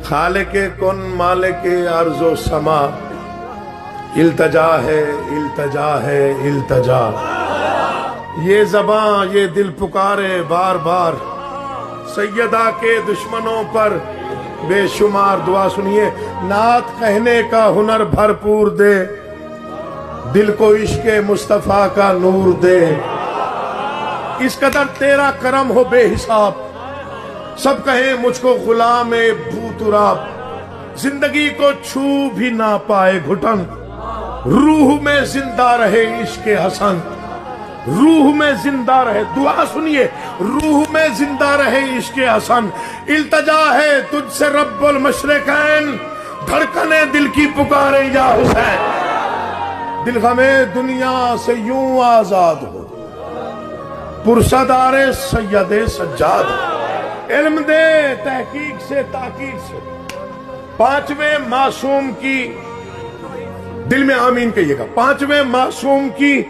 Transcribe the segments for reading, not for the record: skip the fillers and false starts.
खालिके कुन मालिके अर्ज़ो समा, इल्तजा है इल्तजा है इल्तजा। ये ज़बां ये दिल पुकारे बार बार, सैयदा के दुश्मनों पर बेशुमार दुआ। सुनिए, नात कहने का हुनर भरपूर दे, दिल को इश्क़े मुस्तफ़ा का नूर दे। इस कदर तेरा करम हो बेहिसाब, सब कहें मुझको गुलामे भूतुराब। जिंदगी को छू भी ना पाए घुटन, रूह में जिंदा रहे इश्क़े हसन। रूह में जिंदा रहे, दुआ सुनिए, रूह में जिंदा रहे इश्क़े हसन। इल्तजा है तुझसे रब्बुल मशरिकैन, धड़कने दिल की पुकारे या हुसैन। दिल गमे दुनिया से यूं आजाद हो, पुरसदारे सैयदे सज्जाद। इल्म दे तहकीक से ताकीद से, पांचवें मासूम की, दिल में आमीन कहिएगा, पांचवें मासूम की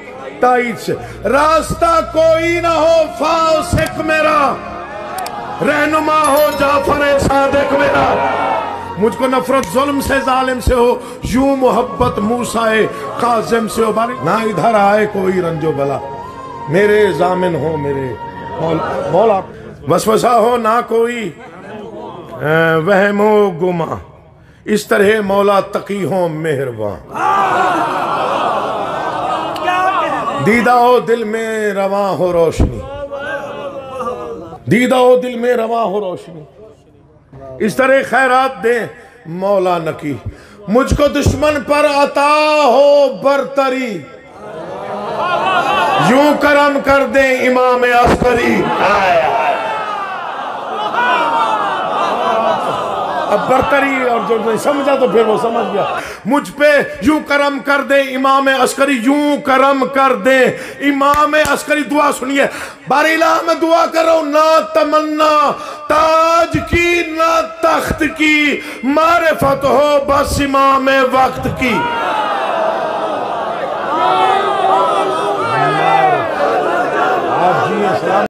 ताईद से। रास्ता कोई ना हो फासिक मेरा, रहनुमा हो जाफर सादिक मेरा। मुझको नफरत जुल्म से जालिम से हो, यूं मोहब्बत मूसाए काजिम से हो। ना इधर आए कोई रंजो बला, मेरे जामिन हो मेरे मौला। वसवसा हो ना कोई वहमो गुमा, इस तरह मौला तकी हो मेहरबान। दीदा हो दिल में रवा हो रोशनी, दीदा हो दिल में रवा हो रोशनी। इस तरह खैरात दे मौला नकी, मुझको दुश्मन पर अता हो बरतरी। यूं करम कर दे इमाम अस्करी। अब बरतरी और जो नहीं समझा तो फिर वो समझ गया। मुझ पे यूं करम कर दे इमाम अस्करी, यूं करम कर दे इमाम अस्करी। दुआ सुनिए, बारिला मैं दुआ कर रहा हूं, ना तमन्ना ताज की ना तख्त की, मारिफत हो बस इमाम वक्त की।